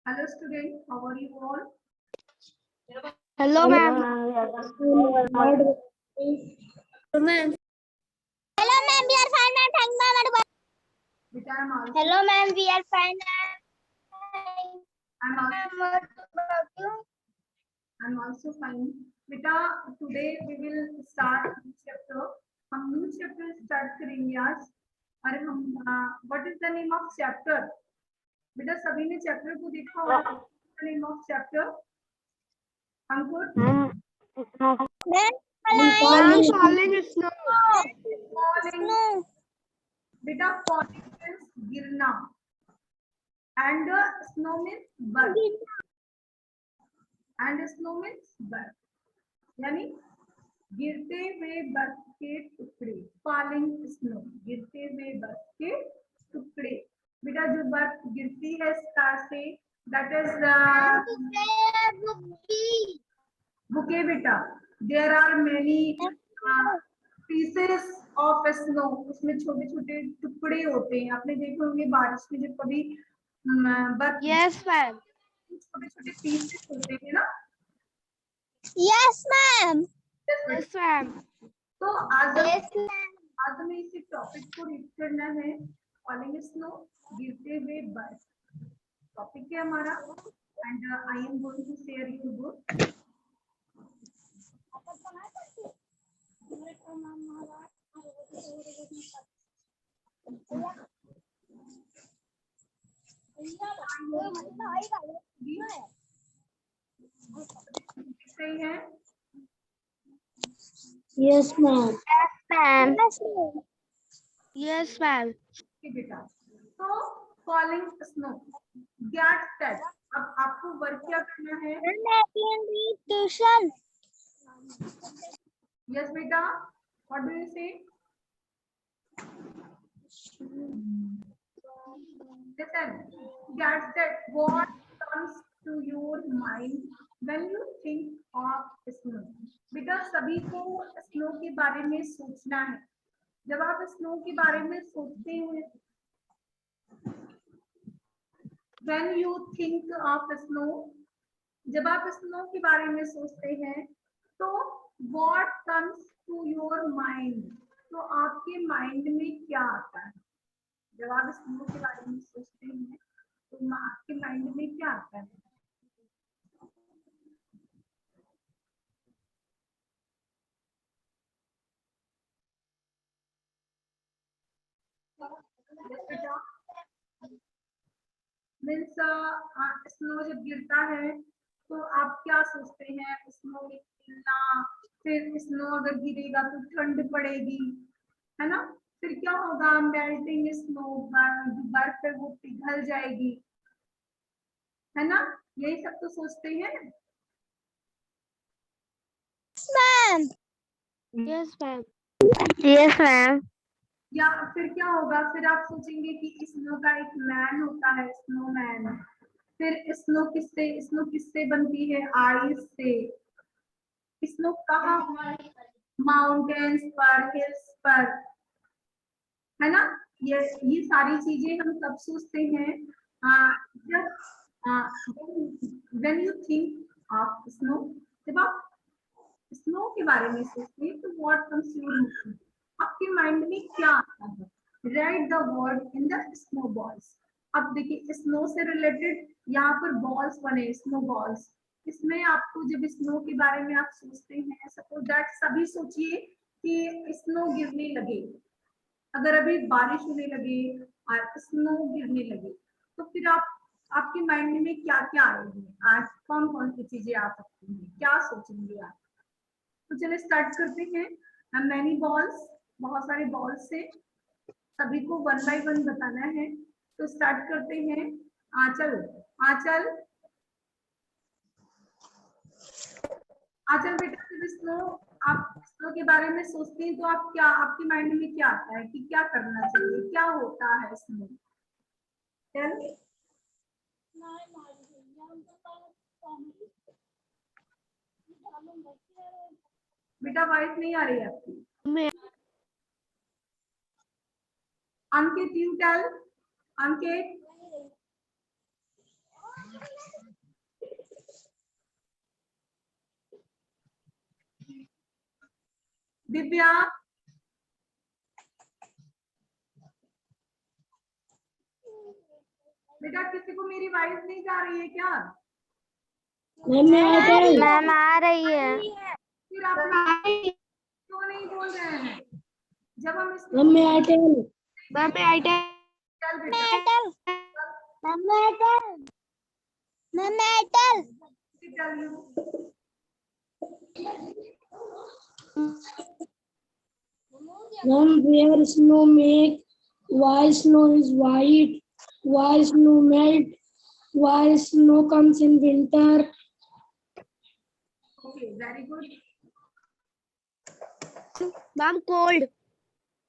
Hello student, how are you all? Hello, ma'am. Hello, ma'am. Hello, ma'am. We are fine, ma'am. Thank you, ma'am. Beta, I'm also, Hello, ma'am. We are fine. I'm also, What about you? I'm also fine. Beta, today we will start new chapter. हम new chapter start करेंगे आज. और हम what is the name of chapter? बेटा सभी ने chapter को देखा होगा. What is the name of chapter? Ankur. Ma'am, falling snow. Falling. बेटा falling means गिरना. And snow means बर्फ. And snow means बर्फ. यानी गिरते हुए बर्फ के टुकड़े. Falling snow. गिरते हुए बर्फ के टुकड़े. बेटा जो बर्फ गिरती है स्काई से, दैट इज बुके. बेटा there are many pieces of snow. उसमें छोटे छोटे टुकड़े होते हैं. आपने देखे होंगे बारिश में जब कभी बर्फ. Yes, ma'am. छोटे छोटे पीसेस होते हैं ना. Yes, ma'am. Yes, ma'am. तो आज Yes, ma'am. आज हमें इसी टॉपिक को रीड करना है. फॉलिंग स्नो, गिरते हुए बर्फ टॉपिक है हमारा. And I am going to share you book. सही है. Yes, ma'am. Ma'am. Yes, ma'am. बेटा तो फॉलिंग स्नो गेट सेट. अब आपको वर्क क्या करना है? Tuition. यस बेटा, व्हाट डू यू से? Listen, get set. What comes to your mind when you think of snow? बेटा सभी को स्नो के बारे में सोचना है. जब आप स्नो के बारे में सोचते हैं, when you think of snow, जब आप स्नो के बारे में सोचते हैं, तो what comes to your mind? तो आपके माइंड में क्या आता है? जब आप स्नो के बारे में सोचते हैं तो आपके माइंड में क्या आता है? मीन्स स्नो जब गिरता है तो आप क्या सोचते हैं? स्नो में खेलना. फिर स्नो अगर गिरेगा तो ठंड पड़ेगी, है ना. फिर क्या होगा? मेल्टिंग स्नो, बर्फ है वो पिघल जाएगी, है ना. यही सब तो सोचते हैं. Ma'am. Yes, ma'am. Yes, ma'am. या फिर क्या होगा? फिर आप सोचेंगे कि स्नो का एक मैन होता है, स्नोमैन. फिर स्नो किससे बनती है? आइस से. स्नो कहाँ? माउंटेन्स पर, हिल्स पर, है ना. ये सारी चीजें हम कब सोचते हैं? जब when you think of snow. जब आप स्नो के बारे में सोचते हैं तो व्हाट कम्स योर माइंड? आपके माइंड में क्या आता है? Right the word in the snow balls. अब देखिए स्नो से रिलेटेड यहाँ पर बॉल्स बने, स्नो बॉल्स. इसमें आपको जब स्नो के बारे में आप सोचते हैं, सपोज दैट सभी सोचिए कि स्नो गिरने लगे. अगर अभी बारिश होने लगे और स्नो गिरने लगे तो फिर आपके माइंड में क्या क्या आएगी? आज कौन कौन सी चीजें आ सकती हैं? क्या सोचेंगे आप? तो चलिए स्टार्ट करते हैं. मैनी बॉल्स, बहुत सारे बॉल्स से सभी को वन बाय वन बताना है. तो स्टार्ट करते हैं. आंचल, आंचल, आंचल बेटा जब स्नो, आप स्नो के बारे में सोचते हैं तो आप क्या, आपके माइंड में क्या आता है कि क्या करना चाहिए? क्या होता है स्नो? बेटा वॉइस नहीं आ रही है आपकी. अंकित, यू टेल. अंकित, दिव्या, बेटा किसी को मेरी वॉइस नहीं जा रही है क्या? मैम मैं आइटल। मैम आ रही है। फिर आप लोग क्यों नहीं बोल रहे हैं? जब हम इस मैम मैं आइटल। मैम मैं आइटल। चल बेटा मैम मैं आइटल। मैम मैं Itel. tell you. Ma'am, where snow make, why snow is white, why snow melt, why snow comes in winter. Okay, very good. Ma'am cold.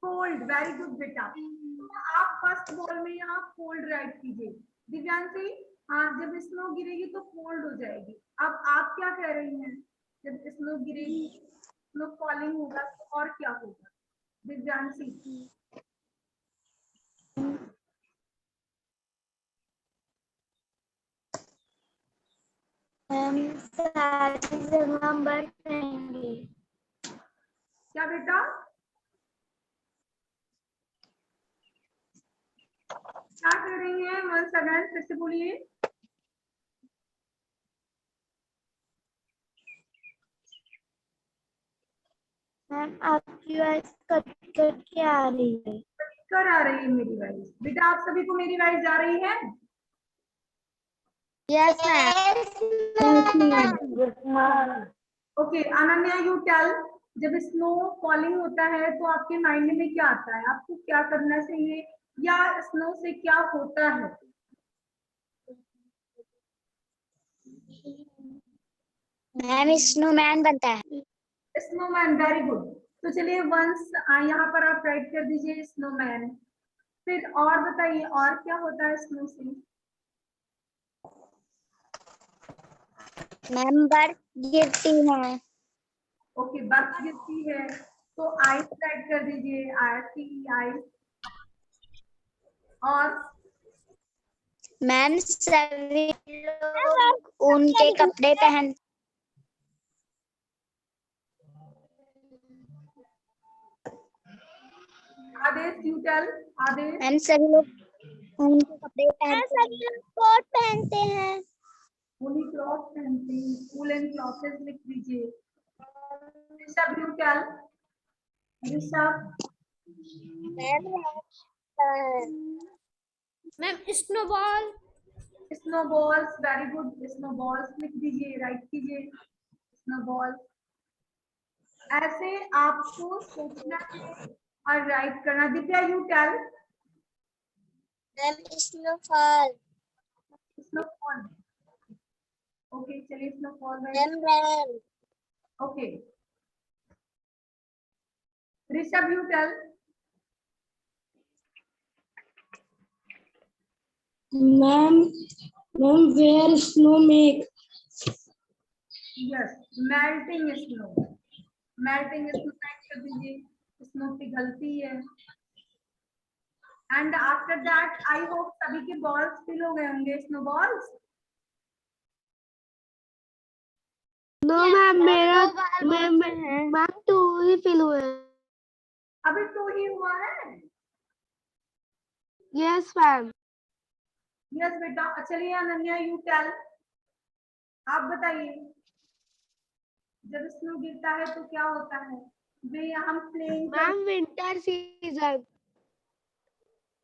Cold, very good बेटा। आप first ball में यहाँ cold right कीजिए। दिव्यांशी, हाँ जब snow गिरेगी तो cold हो जाएगी। अब आप क्या कह रही हैं? जब स्नो गिरेगी, स्नो फॉलिंग होगा तो और क्या होगा? दिव्यांशी, मैम सारी जगह बर्फ रहेंगी। क्या बेटा? क्या कर रही हैं? वंस अगेन फिर से बोलिए। मैम आपकी वॉइस कट कट के आ रही है। कर आ रही है मेरी वॉइस। बेटा आप सभी को मेरी वॉइस जा रही है? Yes ma'am. Okay Ananya, you tell, जब स्नो फॉलिंग होता है तो आपके माइंड में क्या आता है? आपको क्या करना चाहिए या स्नो से क्या होता है? मैम स्नोमैन बनता है। Snowman, very good. तो चलिए वंस यहाँ पर आप राइट कर दीजिए स्नोमैन। फिर और बताइए और क्या होता है स्नो से? मैम बर्फ गिरती है। ओके, बर्फ गिरती है तो आइस राइट कर दीजिए, आइस। और मैम सभी लोग उनके कपड़े पहन। आदेश, यू टेल, आदेश। मैम सभी लोग उनके कपड़े पहनते हैं। सभी लोग कोट पहनते हैं। वुली क्लॉथ पहनते हैं, वुलन क्लॉथेस लिख दीजिए। Rishabh, you tell, Rishabh. Ma'am snowball. Snowballs, very good. Snowballs लिख दीजिए, राइट कीजिए स्नोबॉल। ऐसे आपको सोचना है और राइट करना। Divya, you tell. Ma'am snowfall. Snowfall, okay चलिए snowfall. Ma'am rain. Okay Rishabh, you tell. Ma'am, where snow make, yes, melting snow. Melting snow write कर दीजिए, स्नो पिघलती है। And after that I hope सभी के बॉल्स फिल हो गए होंगे, स्नो बॉल्स। नो मैम मेरा मैम 2 ही फिल हुए। अभी 2 ही हुआ है। Yes ma'am. यस बेटा। चलिए अनन्या, यू टेल, आप बताइए जब स्नो गिरता है तो क्या होता है? वे हम playing. Ma'am winter season.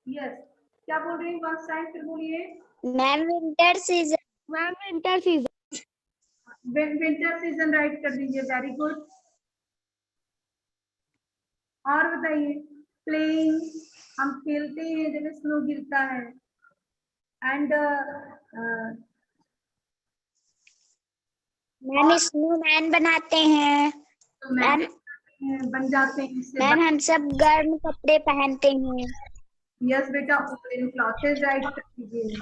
Yes, क्या बोल रही हैं? वंस टाइम फिर बोलिए। Ma'am winter season. Ma'am winter season. Winter season right कर दीजिए, वेरी गुड। और बताइए। प्लेइंग, हम खेलते हैं जब स्नो गिरता है। एंड मैम स्नोमैन बनाते हैं। तो मैम बन जाते हैं इससे। मैम हम सब गर्म कपड़े पहनते हैं। यस बेटा, क्लॉथेस राइट कर दीजिए।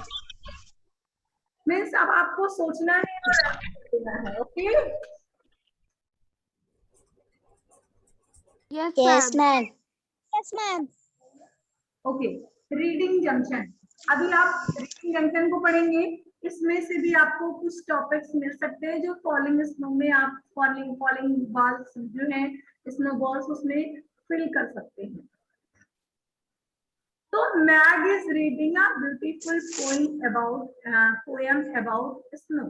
मीन्स अब आपको सोचना है और करना है। Okay yes ma'am. Yes ma'am. Okay, reading junction. अभी आप रीडिंग जंक्शन को पढ़ेंगे। इसमें से भी आपको कुछ टॉपिक्स मिल सकते हैं जो फॉलिंग स्नो में आप फॉलिंग फॉलिंग बाल्स जो हैं स्नोबॉल्स उसमें फिल कर सकते हैं। तो Meg is reading a beautiful poem about snow.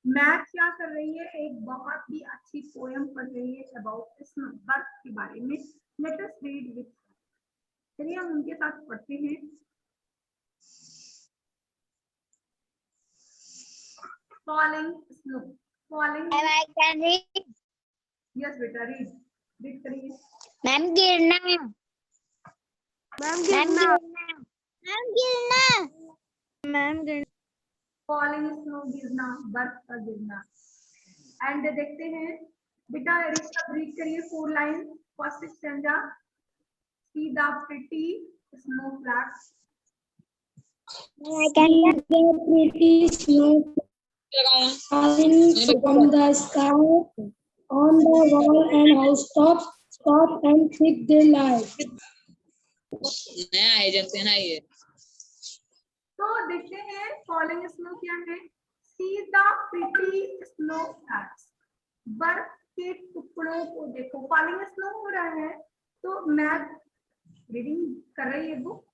Meg क्या कर रही है, एक बहुत ही अच्छी पोएम पढ़ रही है अबाउट स्नो, बर्फ के बारे में। लेट अस रीड विद, चलिए हम उनके साथ पढ़ते हैं। फॉलिंग स्नो, फॉलिंग, यस बेटा रीड, रीड करिए। मैम गिरना, मैम मैम गिरना, गिरना, मैम गिरना। फॉलिंग स्नो, गिरना, बर्फ का गिरना। एंड देखते हैं बेटा, ऋषभ रीड करिए 4 line, first stanza. See the pretty snowflakes, I can See the pretty snow falling from the sky on the wall and housetops. Soft and thick they lie. नया है, जानते हैं ना ये। तो देखते हैं फॉलिंग स्नो क्या है। See the pretty snowflakes, बर्फ के टुकड़ों को देखो। फॉलिंग स्नो हो रहा है, तो मैथ रीडिंग कर रही है बुक,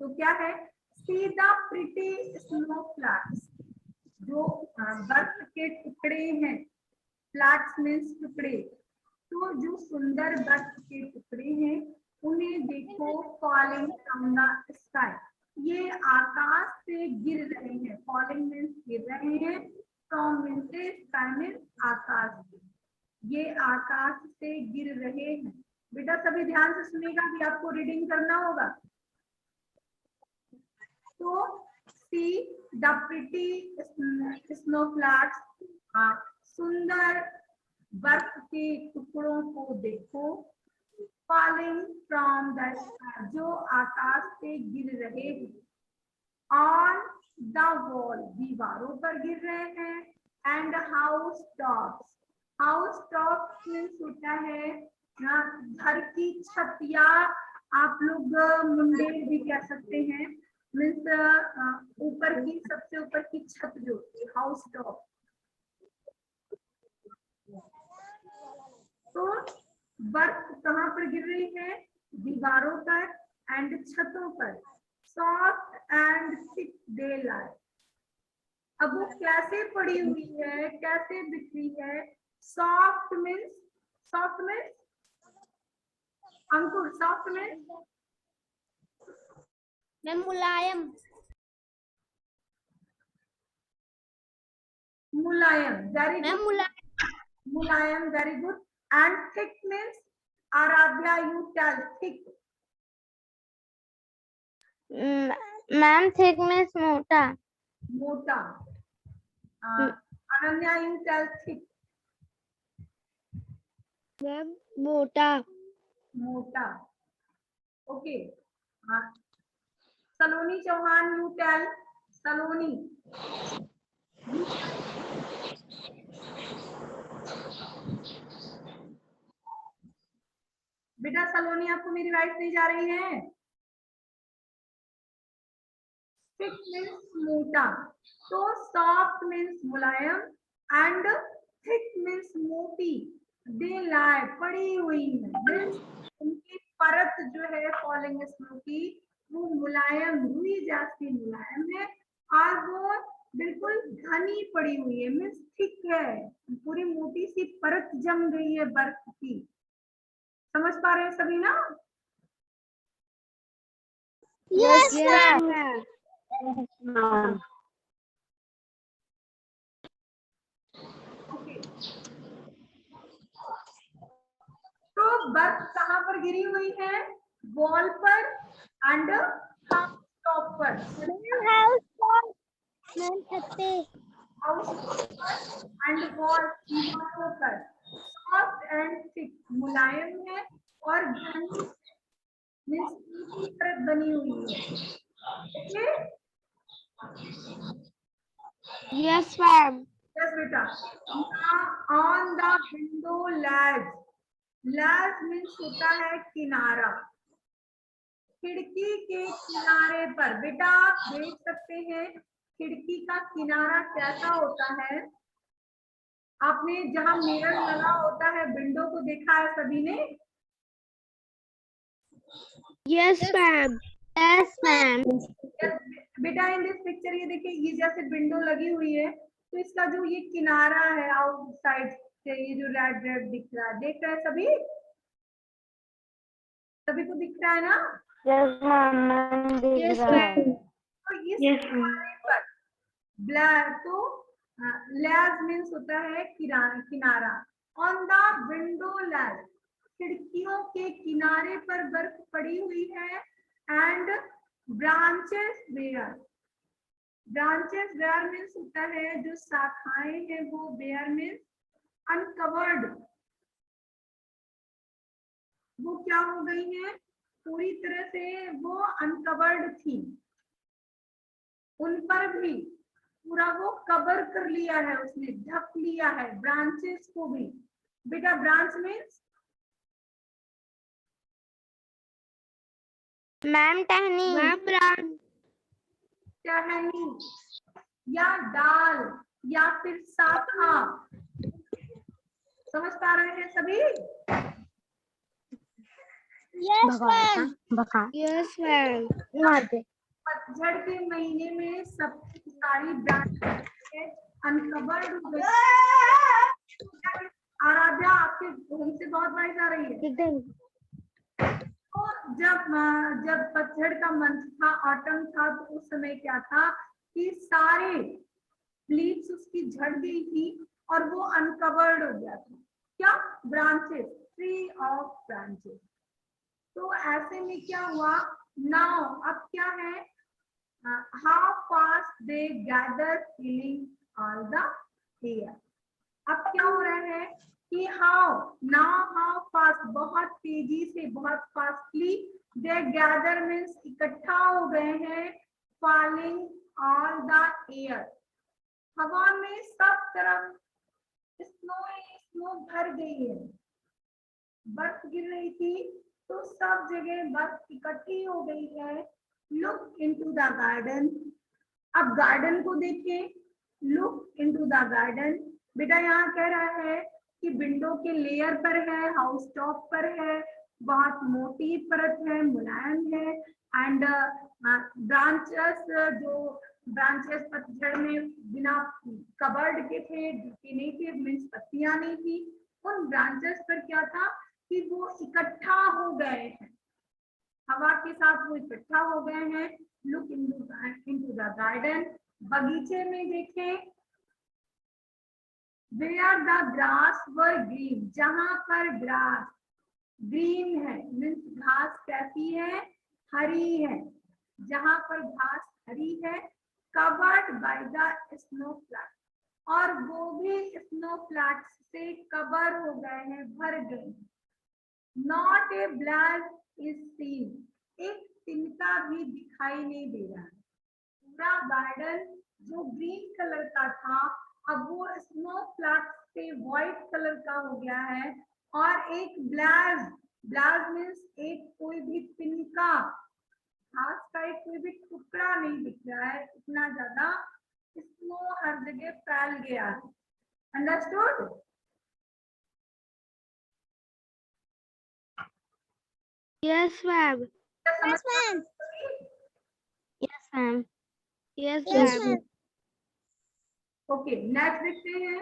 तो क्या है, see the pretty snowflakes, जो बर्फ के टुकड़े हैं, फ्लैक्स मीन्स टुकड़े, तो जो सुंदर बर्फ के टुकड़े हैं उन्हें देखो, फॉलिंग फ्रॉम द स्काई, ये आकाश से गिर रहे हैं। फॉलिंग मीन्स गिर रहे हैं, फ्रॉम मीन्स स्काई मीन्स आकाश से, ये आकाश से गिर रहे हैं। बेटा सभी ध्यान से सुनेगा कि आपको रीडिंग करना होगा। तो see the pretty snowflakes, सुंदर बर्फ के टुकड़ों को देखो, फॉलिंग फ्रॉम द स्काई, जो आकाश से गिर रहे हैं, ऑन द वॉल, दीवारों पर गिर रहे हैं, and house tops, house tops means होता है घर की छत, या आप लोग मुंडे भी कह सकते हैं, मीन्स ऊपर की, सबसे ऊपर की छत जो होती है, हाउस टॉप। तो बर्फ कहाँ पर गिर रही है, दीवारों पर एंड छतों पर। Soft and thick they lie, अब वो कैसे पड़ी हुई है, कैसे बिखरी है। Soft means, soft means Ankur, soft means ma'am मुलायम, मुलायम, वेरी मैम गुड, मुलायम, मुलायम, very good. And thick means, Aradhya you tell, thick, ma'am thick means मोटा, मोटा। Ananya you tell thick, ma'am मोटा, मोटा, okay. Saloni Chauhan you tell, Saloni, बेटा सलोनी आपको मेरी वाइस नहीं जा रही है। थिक मीन्स मोटा, तो soft means Mulayam and thick means मोटी। दे लाई, पड़ी हुई है, मीन्स उनकी परत जो है फॉलिंग स्नो की, वो मुलायम, रुई जैसी मुलायम है, और वो बिल्कुल घनी पड़ी हुई है, मीन्स थिक है, पूरी मोटी सी परत जम गई है बर्फ की। समझ पा रहे हैं सभी ना? यस मैम, ओके, तो बर्फ कहाँ पर गिरी हुई है, वॉल पर एंड टॉप पर, हाउस मैम छत पे, हाउस एंड वॉल, दीवारों पर। सॉफ्ट एंड थिक, मुलायम है और घनी, मीन्स की परत बनी हुई है। ओके, यस मैम, यस बेटा। On the window lace, lace means होता है किनारा, खिड़की के किनारे पर। बेटा आप देख सकते हैं खिड़की का किनारा कैसा होता है, आपने जहां मिरर लगा होता है विंडो को देखा है सभी ने? Yes, ma'am. Yes, ma'am. बेटा इन दिस पिक्चर ये देखिए, ये जैसे विंडो लगी हुई है तो इसका जो ये किनारा है आउटसाइड से, ये जो रेड रेड दिख रहा है, देख रहे हैं सभी? सभी को दिख रहा है ना? Yes, ma'am. Yes, ma'am. तो इस किनारे पर ब्लैक तो लैज मीन्स होता है किनारा। ऑन द विंडो लैज, खिड़कियों के किनारे पर बर्फ पड़ी हुई है। And branches wear, branches wear means होता है जो शाखाएं हैं वो, वेयर मीन्स अनकवर्ड, वो क्या हो गई है, पूरी तरह से वो अनकवर्ड थी, उन पर भी पूरा वो कवर कर लिया है, उसने ढक लिया है ब्रांचेस को भी। बेटा ब्रांच मीन्स Ma'am, टहनी. Ma'am, branch. टहनी या डाल या फिर शाखा, समझ पा रहे हैं सभी? Yes, ma'am. Yes, ma'am. पतझड़ के महीने में सब सारी ब्रांचेस अनकवर्ड हो गई। आराध्या आपके होम से बहुत बारिश आ रही है। तो जब पतझड़ का मंथ था, ऑटम था, तो उस समय क्या था कि सारे लीव्स उसकी झड़ गई थी और वो अनकवर्ड हो गया था। क्या? Branches, tree of branches. तो ऐसे में क्या हुआ, नाउ अब क्या है, how fast they gather feeling all the air. अब क्या हो रहा है कि हाउ फास्ट, बहुत तेजी से, बहुत फास्टली, दे गैदर मीन्स इकट्ठा हो गए हैं, फॉलिंग ऑल द एयर, हवा में सब तरफ स्नो भर गई है, बर्फ गिर रही थी तो सब जगह बर्फ इकट्ठी हो गई है। लुक इनटू द गार्डन, अब गार्डन को देखें, लुक इनटू द गार्डन। बेटा यहाँ कह रहा है कि विंडो के लेयर पर है, हाउस टॉप पर है, बहुत मोटी परत है, मुलायम है। एंड ब्रांचेस, जो ब्रांचेस पतझड़ में बिना कवर्ड के थे, ढके नहीं थे, मीन्स पत्तियां नहीं थी, उन ब्रांचेस पर क्या था कि वो इकट्ठा हो गए हैं, हवा के साथ वो इकट्ठा हो गए हैं। लुक इनटू द गार्डन, बगीचे में देखें, where the grass were green, जहां पर ग्रास ग्रीन है, मीन्स घास कैसी है, हरी है, जहां पर घास हरी है, covered by the snow flat, और वो भी स्नो फ्लैट से कवर हो गए हैं, भर गए हैं। Not a black is seen, एक तिनका भी दिखाई नहीं दे रहा है। पूरा गार्डन जो ग्रीन कलर का था अब वो स्नो फ्लैक्स से व्हाइट कलर का हो गया है, और एक ब्लास्ट मीन्स एक कोई भी तिनका, घास का एक कोई भी टुकड़ा नहीं दिख रहा है, इतना ज्यादा स्नो हर जगह फैल गया है। Understood? Yes, ma'am. Yes, ma'am. Yes, ma'am. Yes, Yes, ma'am. ma'am. Okay, next देखते हैं।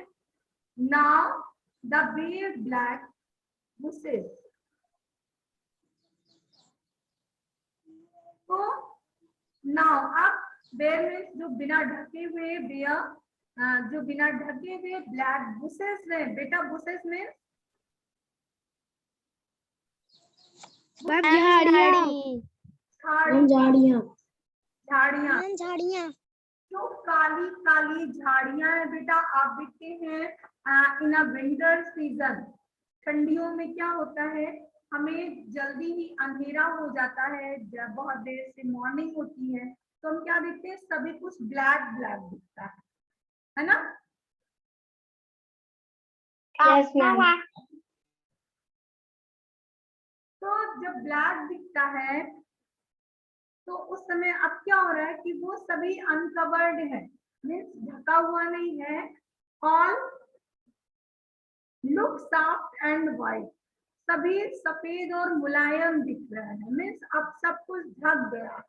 Now the big black bushes, तो नाउ अब बेयर मीन्स जो बिना ढके हुए, बेयर जो बिना ढके हुए ब्लैक बुशेस में, बेटा बुशेस में Ma'am, झाड़ियाँ. झाड़ियाँ, झाड़ियाँ, झाड़ियाँ. जो काली काली झाड़ियां हैं बेटा, आप देखते हैं इन अ विंटर सीजन, ठंडियों में क्या होता है, हमें जल्दी ही अंधेरा हो जाता है, जब बहुत देर से मॉर्निंग होती है तो हम क्या देखते हैं, सभी कुछ ब्लैक ब्लैक दिखता है ना? Yes, ma'am. तो जब ब्लैक दिखता है तो उस समय अब क्या हो रहा है कि वो सभी अनकवर्ड है, मीन्स ढका हुआ नहीं है, all look soft and white, सभी सफेद और मुलायम दिख रहा है, मीन्स अब सब कुछ ढक गया।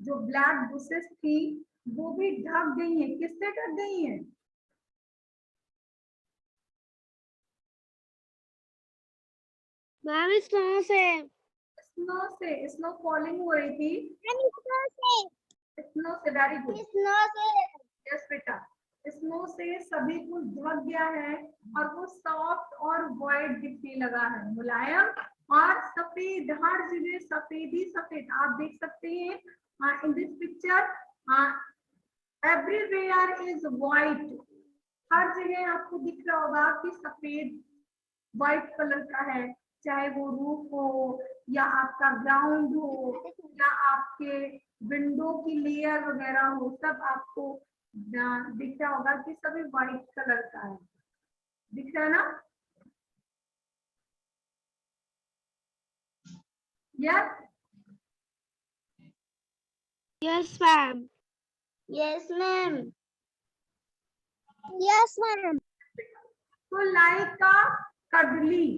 जो ब्लैक बुशेस थी वो भी ढक गई है, किससे ढक गई है? मैम स्नो से। स्नो से, स्नो फॉलिंग हो रही थी, स्नो से, वेरी गुड, यस बेटा, स्नो से सभी कुछ ढक गया है और वो सॉफ्ट और वाइट दिखने लगा है, मुलायम और सफेद, हर जगह सफेद ही सफेद आप देख सकते हैं। In this picture everywhere is white, हर जगह आपको दिख रहा होगा कि सफेद व्हाइट कलर का है, चाहे वो रूफ हो या आपका ग्राउंड हो या आपके विंडो की लेयर वगैरह हो, सब आपको दिख रहा होगा कि सभी व्हाइट कलर का है, दिख रहा है ना? Yes, yes ma'am. Yes, ma'am. Yes, ma'am. तो लाइक का कडली,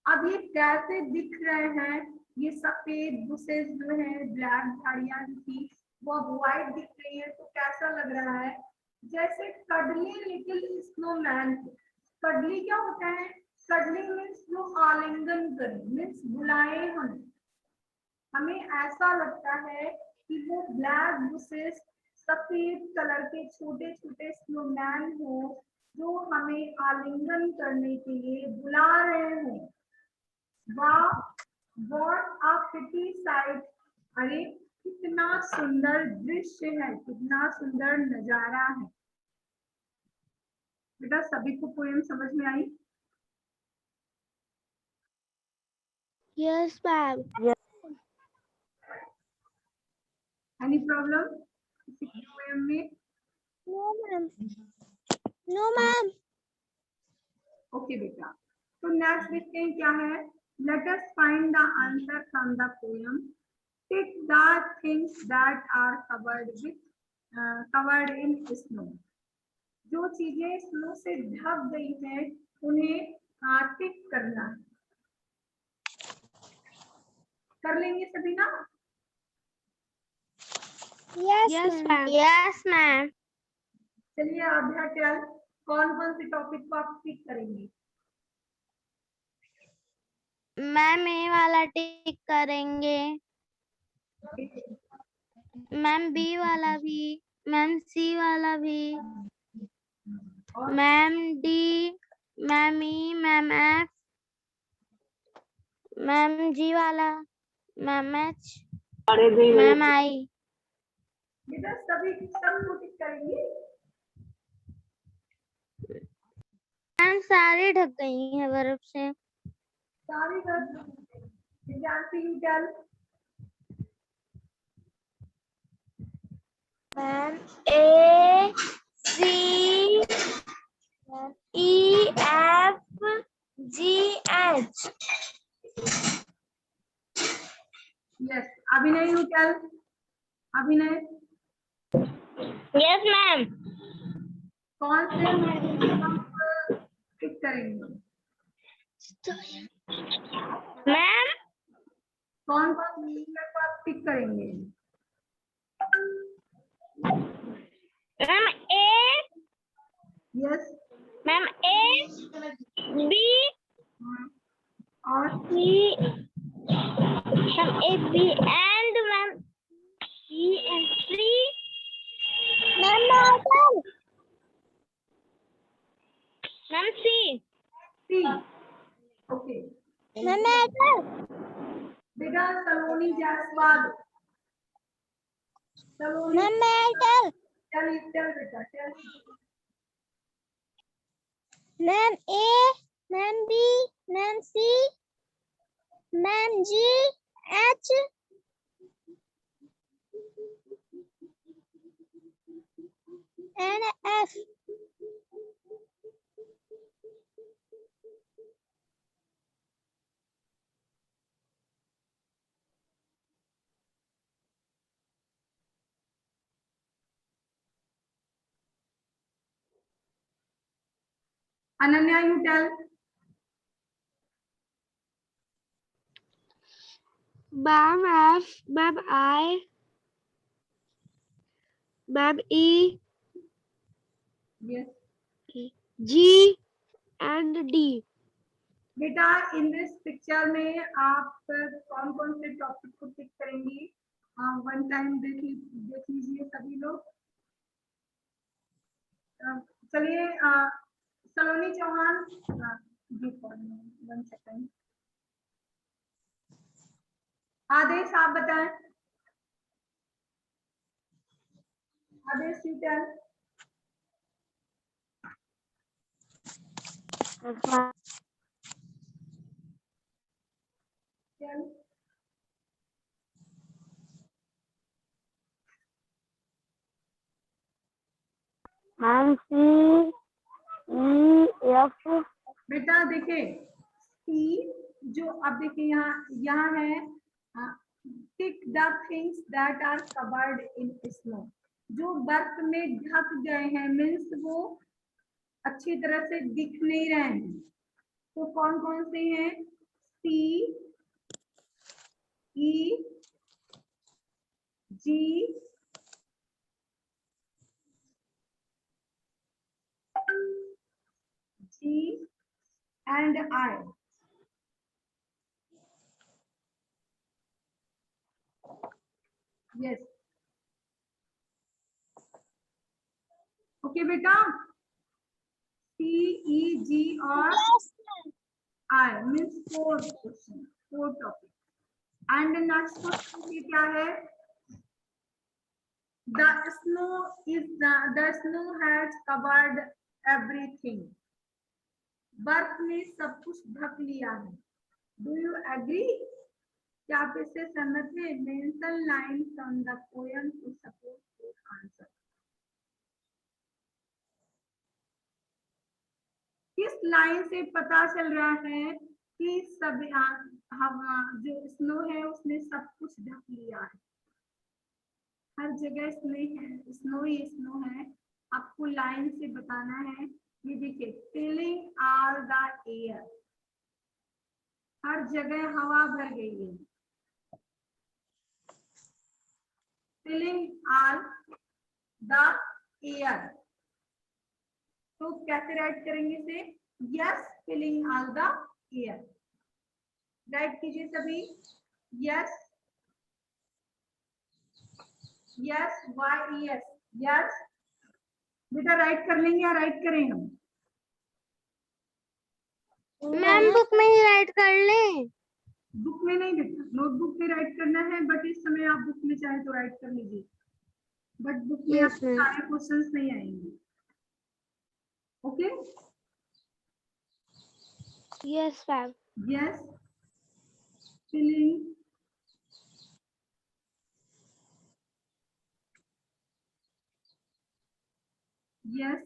अब ये कैसे दिख रहे हैं? ये सफेद बुशेस जो है, ब्लैक झाड़ियां थी वो अब व्हाइट दिख रही है, तो कैसा लग रहा है? जैसे कडली लिटिल स्नोमैन। कडली क्या होता है? कडली मीन्स जो आलिंगन करे, मीन्स बुलाए हमें ऐसा लगता है कि वो ब्लैक बुशेस सफेद कलर के छोटे छोटे स्नोमैन हो जो हमें आलिंगन करने के लिए बुला रहे हो। वाह, व्हाट अ प्रिटी साइट, अरे कितना सुंदर दृश्य है, कितना सुंदर नजारा है। बेटा सभी को पोएम समझ में आई? Yes ma'am. एनी प्रॉब्लम किसी पोएम में? No, ma'am. No, ma'am. Okay बेटा, तो नेक्स्ट देखते हैं क्या है। Let us find the answer from the poem. Tick the things that are covered in snow. जो चीजें स्नो से ढक गई हैं उन्हें टिक करना है। कर लेंगे सभी ना? Yes, yes ma'am. Ma'am. Yes, ma'am. चलिए अभ्या टेल, कौन कौन से टॉपिक को आप टिक करेंगे? मैम ए वाला टिक करेंगे, मैम बी वाला भी, मैम सी वाला भी, और मैम डी, मैम ई, मैम एफ, मैम जी वाला, मैम एच, मैम आई। बेटा सभी सब को टिक करेंगे? मैम सारी ढक गई है बर्फ से। सारी कर जानती हूँ tell. Ma'am A C E F G H. Yes, Abhinay हूँ टेल, अभिनय यस मैम। कौन से टिक करेंगे? मैम कौन कौन से को आप टिक करेंगे? Ma'am A, yes, ma'am A B और C, ma'am A B and ma'am E and C, ma'am ma'am C, C. Okay ma'am बेटा सलोनी जायसवाल, सलोनी चल चल बेटा चल। Ma'am A, ma'am B, ma'am C, ma'am G H, and F. Ananya, you tell. Ma'am F, ma'am I, ma'am E, Yes. G and D. बेटा इन this picture में आप कौन कौन से टॉपिक को टिक करेंगी? वन टाइम देख लीजिए सभी लोग। चलिए सलोनी चौहान, वन सेकंड। आदेश आप बताएं। Adesh you tell. Ma'am C E F बेटा देखिए सी जो अब देखिए यहाँ है tick the things that are covered in snow. जो बर्फ में ढक गए हैं मीन्स वो अच्छी तरह से दिख नहीं रहे हैं। तो कौन कौन से हैं? सी, ई, जी, जी and I. Yes. Okay, बेटा C, E, G और I means four question, four topic. And the next question ये क्या है? The snow has covered everything. बर्फ ने सब कुछ ढक लिया है। Do you agree? क्या आप इससे सहमत हैं? Mention lines on the poem to support your answer. किस लाइन से पता चल रहा है कि सब हवा जो स्नो है उसने सब कुछ ढक लिया है? हर जगह स्नो ही स्नो है। आपको लाइन से बताना है। ये देखिए फिलिंग ऑल द एयर, हर जगह हवा भर गई है। फिलिंग ऑल द एयर, तो कैसे राइट करेंगे इसे? Yes filling all the air. Write कीजिए सभी। Yes yes why yes yes. बेटा राइट कर लेंगे या राइट करें हम? मैम बुक में ही राइट कर लें। बुक में नहीं बेटा, नोटबुक में राइट करना है, बट इस समय आप बुक में चाहे तो राइट कर लीजिए, बट बुक में Yes, आपके ma'am. सारे क्वेश्चंस नहीं आएंगे। Okay Yes, ma'am. Yes filling yes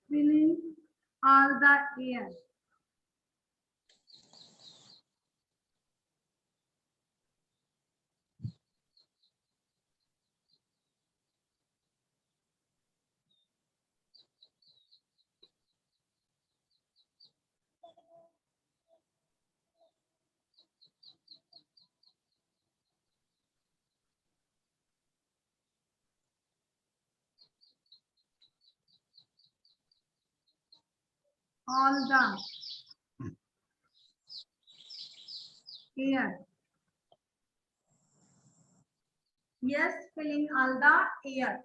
filling all the air. All the air. Yes, filling all the air.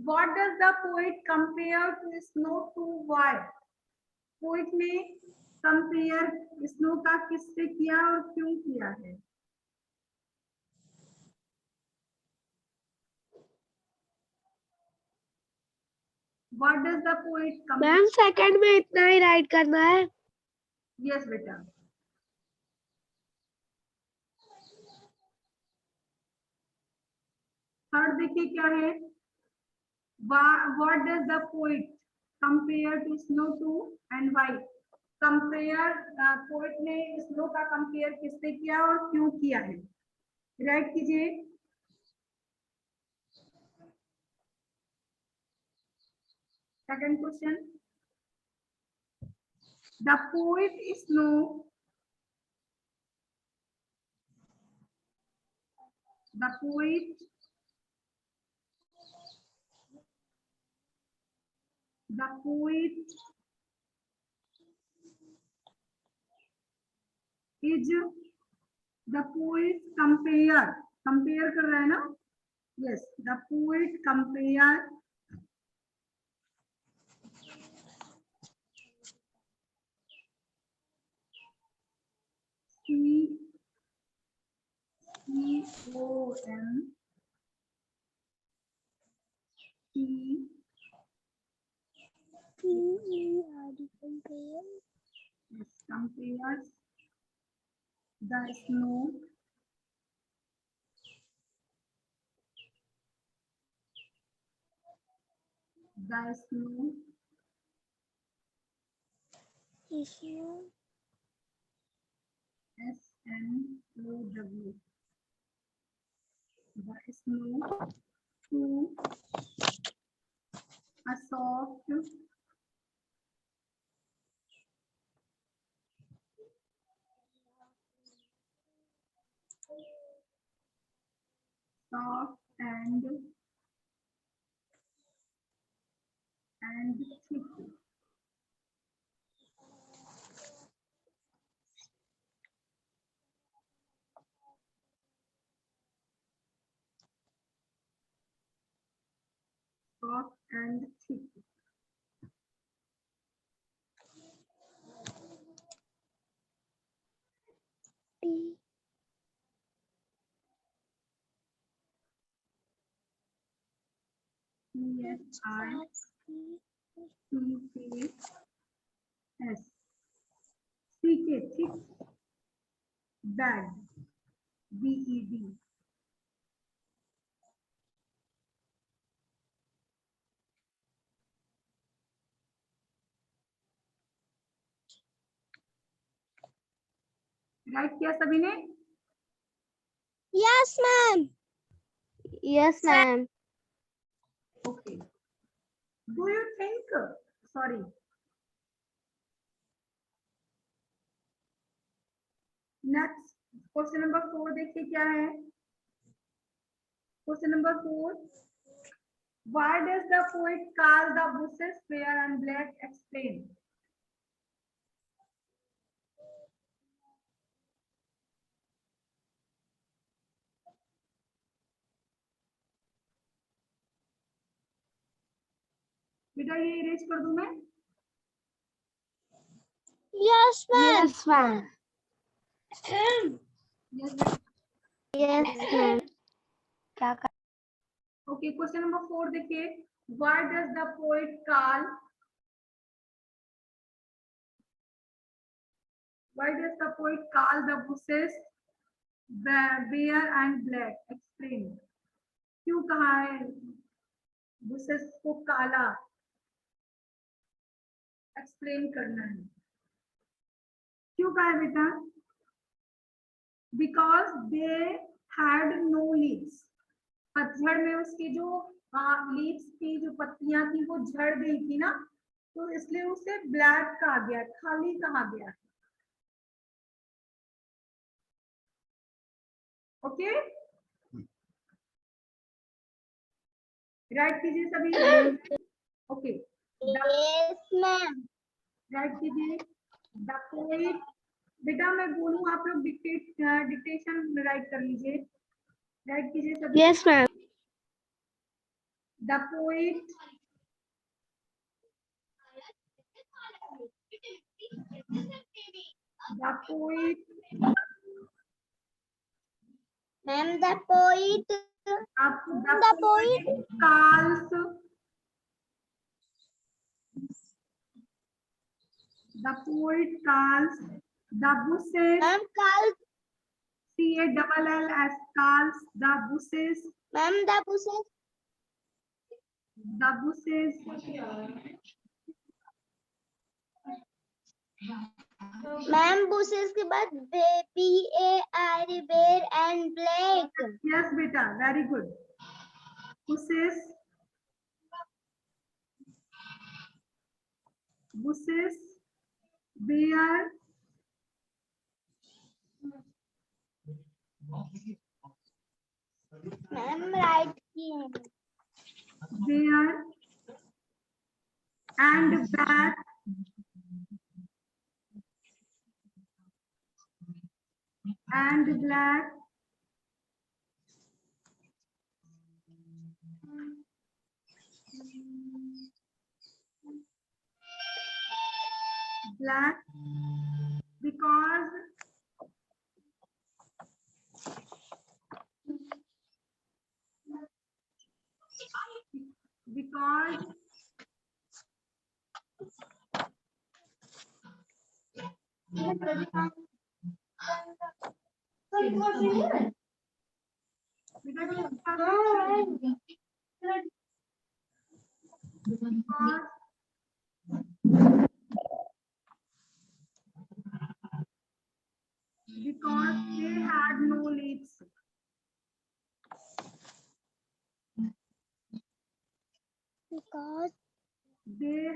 What does the poet compare to snow to why? Poet ने compare snow का किससे किया और क्यों किया है? What does the poet compare? Ma'am second में इतना ही राइट करना है। यस बेटा। थर्ड देखिए क्या है? What does the poet compare to snow to and why? Compare poet ने स्नो का कंपेयर किससे किया और क्यों किया है? राइट कीजिए। Second question, the poet snow the poet is the poet compare कर रहा है ना, yes, the poet compare compares the snow SNOW the snow to a soft and thick. Soft and thick. THICKS. thick, bad, BED. Right किया सभी ने? Yes, ma'am. Yes, ma'am. Okay. Do you think? Sorry. Next question number 4 देखिए क्या है। Question number 4, why does the poet call the bushes fair and black? Explain. बेटा ये erase कर दूं मैं? Yes, ma'am. Yes, ma'am. Yes, ma'am. क्या कर? Okay, क्वेश्चन नंबर 4 देखिए, why does the poet call the bushes bare and black? Explain. क्यों कहा है bushes को काला? एक्सप्लेन करना है। क्यों कहा है बेटा? Because they had no leaves. पतझड़ में उसकी जो लीव्स की जो पत्तियां थी वो झड़ गई थी ना, तो इसलिए उसे ब्लैक कहा गया, खाली कहा गया। ओके, राइट कीजिए सभी। Okay, Yes, ma'am. राइट कीजिए। द पोएट, बेटा मैं बोलूं आप लोग डिक्टेशन राइट कर लीजिए। राइट कीजिए सभी। Yes, ma'am. The poet Ma'am, the poet. the poet calls the bushes, Ma'am, calls. CALLS, calls the bushes, Ma'am, the bushes. Ma'am bushes के बाद BAR bear and black. Yes, beta, very good. Bushes, bear, ma'am right की है. bear, and black, and black, black, because because they had no leaves. Because They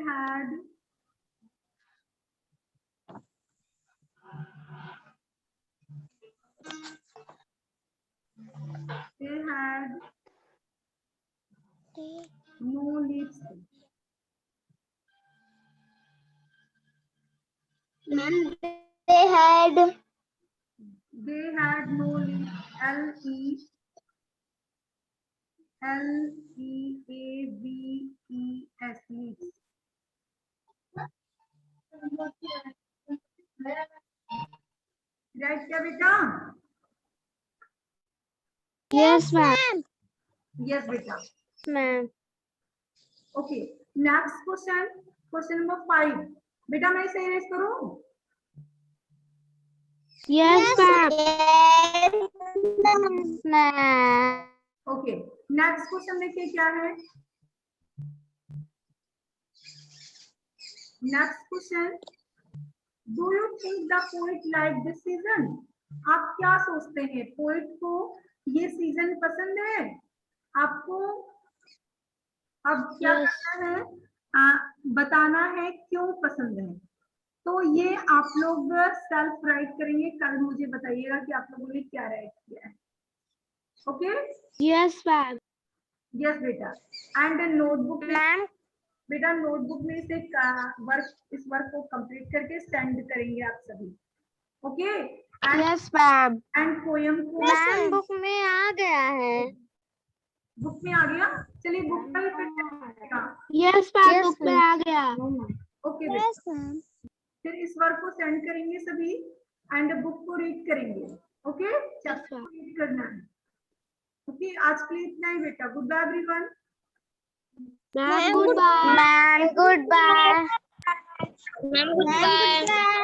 had no leaves. Ma'am they had They had no leaves. Leaves. Leaves. Right, क्या बेटा? Yes, ma'am. Yes, बेटा. Ma'am. Okay. Next question. Question number 5. बेटा मैं इसे erase करूँ? Yes, ma'am. Yes, ma'am. Okay. Next question देखिए क्या है? Next question. Do you think the poet like this season? आप क्या सोचते हैं? पोएट को ये सीजन पसंद है? आपको अब क्या करना है? बताना है क्यों पसंद है. तो ये आप लोग सेल्फ राइट करेंगे. कल मुझे बताइएगा कि आप लोगों ने क्या राइट किया है. ओके? Yes, ma'am. यस बेटा. एंड नोटबुक मैम बेटा नोटबुक में से इस वर्क को कंप्लीट करके स्टैंड करेंगे आप सभी. Okay? Yes, ma'am. And poem को मैम बुक में आ गया है. बुक में आ गया. चलिए बुक का भी फिर करेगा. Yes, ma'am. Yes, Book में ma'am. आ गया. ओके बेटा. फिर इस वर्क को सेंड करेंगे सभी एंड बुक को रीड करेंगे. ओके? चैप्टर को रीड करना है. ओके? आज के लिए इतना ही बेटा. Goodbye everyone. Ma'am, goodbye. Ma'am, goodbye. Ma'am, goodbye.